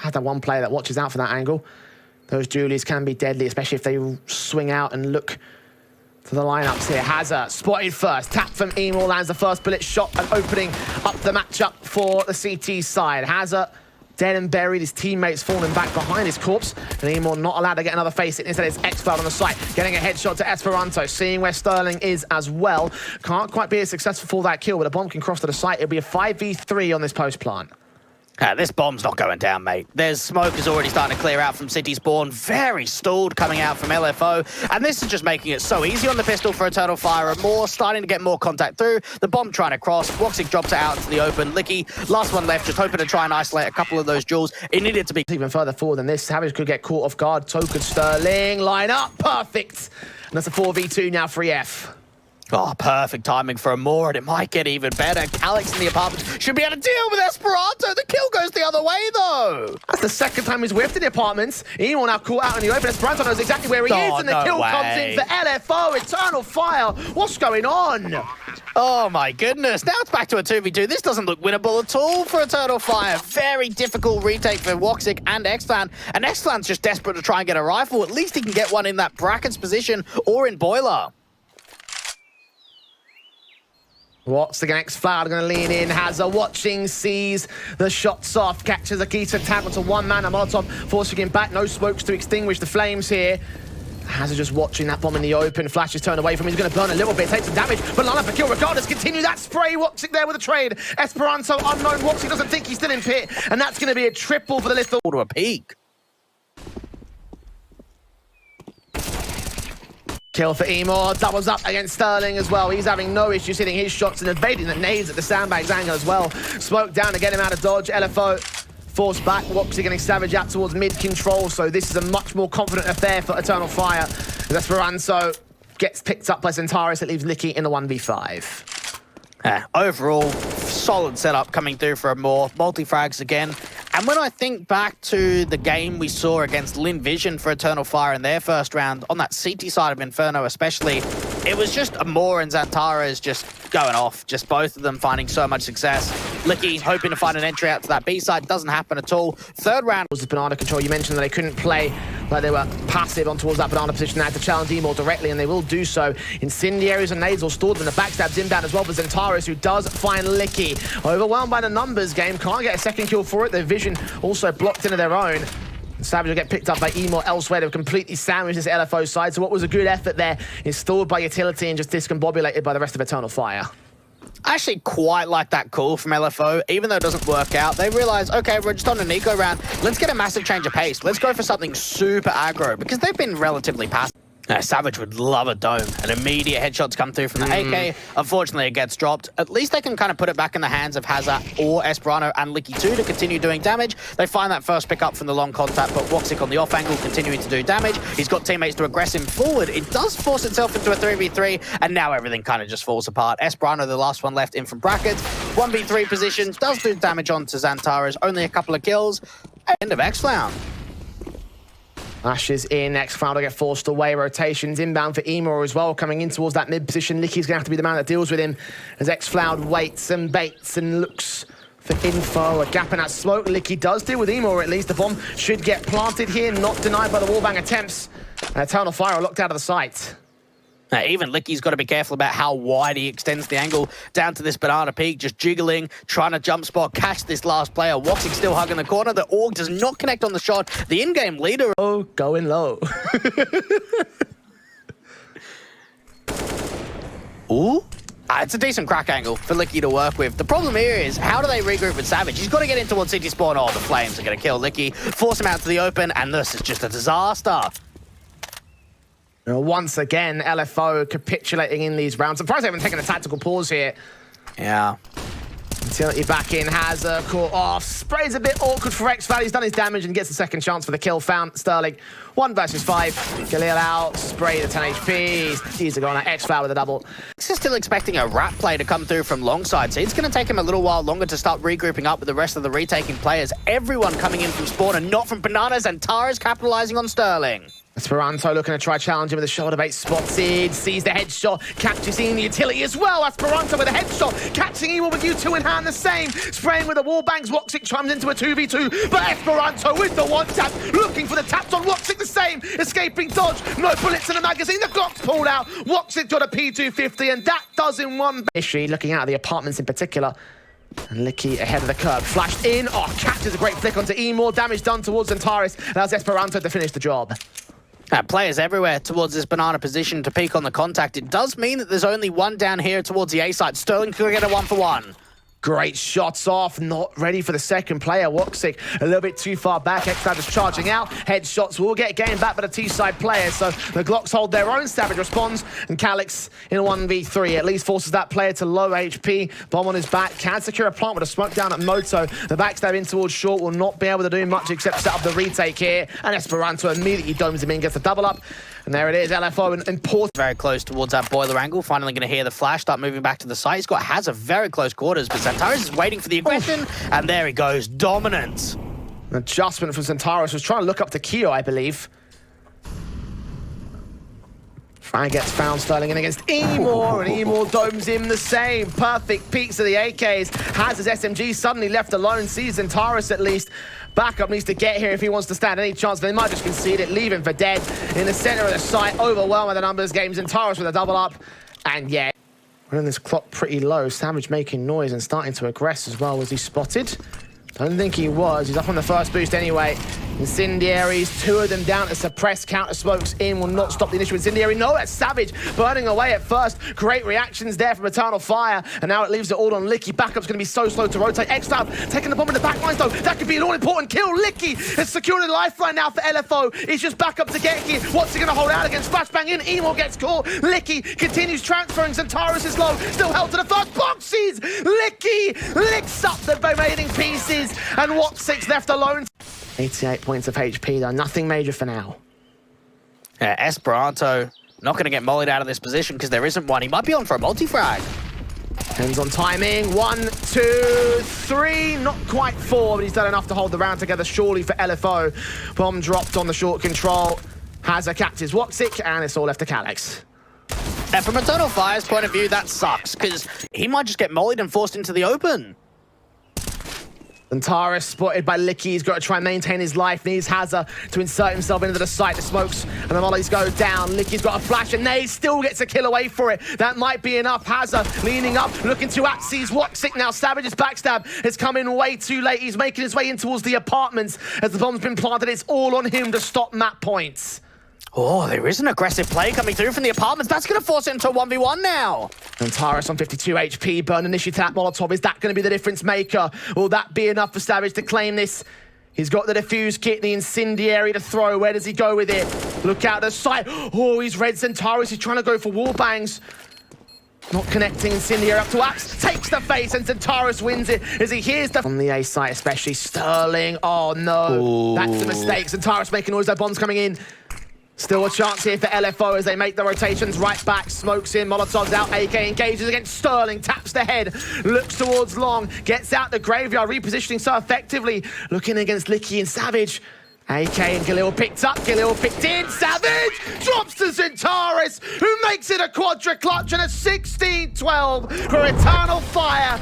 has that one player that watches out for that angle. Those dualies can be deadly, especially if they swing out and look to the lineups here. Hazard spotted first. Tap from Emor lands the first bullet shot and opening up the matchup for the CT side. Hazard dead and buried, his teammates falling back behind his corpse, and Emor not allowed to get another face it. Instead, it's xCloud on the site, getting a headshot to Esperanto, seeing where Sterling is as well. Can't quite be as successful for that kill, but a bomb can cross to the site. It'll be a 5v3 on this post plant. This bomb's not going down, mate. There's smoke is already starting to clear out from City Spawn. Very stalled coming out from LFO. And this is just making it so easy on the pistol for Eternal Fire. And more starting to get more contact through. The bomb trying to cross. Woxic drops it out into the open. Licky, last one left, just hoping to try and isolate a couple of those jewels. It needed to be even further forward than this. Savage could get caught off guard. So could Sterling. Line up. Perfect. And that's a 4v2 now for EF. Oh, perfect timing for Amor, and it might get even better. Calyx in the apartment should be able to deal with Esperanto. The kill goes the other way, though. That's the second time he's whiffed in the apartments. Emor now caught out in the open. Esperanto knows exactly where he is, and the kill comes in for LFO. Eternal Fire. What's going on? Oh, my goodness. Now it's back to a 2v2. This doesn't look winnable at all for Eternal Fire. Very difficult retake for Woxic and xFlan. And xFlan's just desperate to try and get a rifle. At least he can get one in that brackets position or in boiler. What's the xCloud going to lean in? Hazard watching, sees the shots off, catches a Keita tag onto one man. A Molotov forcing him back. No smokes to extinguish the flames here. Hazard just watching that bomb in the open. Flash is turned away from him. He's going to burn a little bit, take some damage, but line up for kill regardless. Continue that spray. Woxic there with a trade. Esperanto unknown. Woxic doesn't think he's still in pit, and that's going to be a triple for the Little. To a peak. Kill for Emor, doubles up against Sterling as well. He's having no issues hitting his shots and evading the nades at the sandbags angle as well. Smoke down to get him out of dodge. LFO forced back. Woxic getting Savage out towards mid-control, so this is a much more confident affair for Eternal Fire. As Esperanto gets picked up by Zentaris, it leaves Licky in the 1v5. Overall, solid setup coming through for Amor. Multi-frags again. And when I think back to the game we saw against Lin Vision for Eternal Fire in their first round, on that CT side of Inferno especially, it was just Amor and Zantares just going off. Just both of them finding so much success. Licky hoping to find an entry out to that B side. Doesn't happen at all. Third round was the banana control. You mentioned that they couldn't play, like they were passive on towards that banana position. They had to challenge Emor directly, and they will do so. Incendiaries and nades all stored them. The backstab's inbound as well for Zentaris, who does find Licky. Overwhelmed by the numbers game. Can't get a second kill for it. Their vision also blocked into their own. Savage will get picked up by Emor elsewhere. They've completely sandwiched this LFO side, so what was a good effort there is stalled by utility and just discombobulated by the rest of Eternal Fire. I actually quite like that call from LFO, even though it doesn't work out. They realize, okay, we're just on an eco round. Let's get a massive change of pace. Let's go for something super aggro, because they've been relatively passive. Savage would love a dome. An immediate headshot to come through from the AK. Unfortunately, it gets dropped. At least they can kind of put it back in the hands of Hazard or Esperanto and Licky too to continue doing damage. They find that first pick up from the long contact, but Woxic on the off angle continuing to do damage. He's got teammates to aggress him forward. It does force itself into a 3v3, and now everything kind of just falls apart. Esperanto, the last one left in from brackets. 1v3 position, does do damage onto Zantares. Only a couple of kills. End of xCloud. Ashes in, xCloud will get forced away. Rotations inbound for Emor as well, coming in towards that mid position. Licky's going to have to be the man that deals with him as xCloud waits and baits and looks for info. A gap in that smoke. Licky does deal with Emor at least. The bomb should get planted here, not denied by the wallbang attempts. Eternal Fire are locked out of the site. Even Licky's got to be careful about how wide he extends the angle down to this banana peak, just jiggling, trying to jump spot, catch this last player. Woxic still hugging the corner. The AUG does not connect on the shot. The in-game leader... Oh, going low. Ooh. It's a decent crack angle for Licky to work with. The problem here is, how do they regroup with Savage? He's got to get in towards City Spawn. Oh, the flames are going to kill Licky, force him out to the open, and this is just a disaster. Once again, LFO capitulating in these rounds. Surprised they haven't taken a tactical pause here. Yeah. Utility back in, Hazard caught off. Sprays a bit awkward for xFlan. He's done his damage and gets the second chance for the kill. Found Sterling. 1 versus 5. Khalil out, spray the 10 HP. He's going at xFlan with a double. He's still expecting a rat play to come through from long side, so it's going to take him a little while longer to start regrouping up with the rest of the retaking players. Everyone coming in from spawn and not from bananas, and Tara's capitalizing on Sterling. Esperanto looking to try challenging with a shoulder bait, spots it, sees the headshot, catches in the utility as well. Esperanto with a headshot, catching Evil with U2 in hand the same, spraying with the wall bangs. Woxic chimes into a 2v2, but Esperanto with the one tap, looking for the taps on Woxic the same, escaping dodge, no bullets in the magazine, the Glock's pulled out, Woxic got a P250 and that does in one. Issue looking out at the apartments in particular. And Licky ahead of the curve, flashed in, catches a great flick onto E. More damage done towards Zentaris, allows Esperanto to finish the job. Players everywhere towards this banana position to peek on the contact. It does mean that there's only one down here towards the A side. Sterling could get a 1-for-1. Great shots off, not ready for the second player. Woxic a little bit too far back. X-Cloud is charging out. Headshots will get game back by the T-side player. So the Glocks hold their own. Savage responds, and Calix in a 1v3 at least forces that player to low HP. Bomb on his back, can secure a plant with a smoke down at Moto. The backstab in towards short will not be able to do much except set up the retake here. And Esperanto immediately domes him in, gets the double up. And there it is, LFO and Port. Very close towards that boiler angle. Finally going to hear the flash, start moving back to the site. He's got has a very close quarters, but Zentaris is waiting for the aggression. And there he goes, dominant. An adjustment from Zentaris, was trying to look up to Keo, I believe. Fran gets found, Sterling in against Emor, and Emor domes him the same. Perfect peeks of the AKs. Has his SMG suddenly left alone, sees Zentaris at least. Backup needs to get here if he wants to stand any chance. They might just concede it, leave him for dead. In the center of the site, overwhelmed by the numbers game. Zentaris with a double up. And yeah, we're in this clock pretty low. Savage making noise and starting to aggress as well. Was he spotted? Don't think he was. He's up on the first boost anyway. Incendiaries, two of them down to suppress. Counter smokes in will not stop the initial incendiary. No, that's Savage burning away at first. Great reactions there from Eternal Fire. And now it leaves it all on Licky. Backup's going to be so slow to rotate. X-Cloud taking the bomb in the back lines though. That could be an all-important kill. Licky has secured a lifeline now for LFO. It's just back up to get here. What's he going to hold out against? Flashbang in. Emor gets caught. Licky continues transferring. Zentaris is low. Still held to the first boxes. Licky licks up the remaining pieces. And Woxic's left alone. 88 points of HP though, nothing major for now. Yeah, Esperanto not going to get mollied out of this position because there isn't one. He might be on for a multi-frag. Depends on timing. 1, 2, 3, not quite 4, but he's done enough to hold the round together surely for LFO. Bomb dropped on the short control. Hazza catches Woxic, and it's all left to Calix. And from Eternal Fire's point of view, that sucks because he might just get mollied and forced into the open. Zentaris spotted by Licky. He's got to try and maintain his life. Needs Hazza to insert himself into the site. The smokes and the mollies go down. Licky's got a flash and Nade still gets a kill away for it. That might be enough. Hazza leaning up, looking to sees Woxic now. Savage's backstab has come in way too late. He's making his way in towards the apartments as the bomb's been planted. It's all on him to stop map points. Oh, there is an aggressive play coming through from the apartments. That's going to force it into a 1v1 now. Zentaris on 52 HP, burn initiative tap Molotov. Is that going to be the difference maker? Will that be enough for Savage to claim this? He's got the defuse kit, the incendiary to throw. Where does he go with it? Look out the side. Oh, he's read Zentaris. He's trying to go for wall bangs. Not connecting, incendiary up to Axe. Takes the face and Zentaris wins it as he hears the... On the A site especially, Sterling. Oh no, ooh. That's a mistake. Zentaris making noise, their bombs coming in. Still a chance here for LFO as they make the rotations right back. Smokes in, Molotov's out, AK engages against Sterling, taps the head, looks towards Long, gets out the graveyard, repositioning so effectively. Looking against Licky and Savage. AK and Galil picked up, Galil picked in, Savage drops to Zentaris, who makes it a quadra clutch and a 16-12 for Eternal Fire.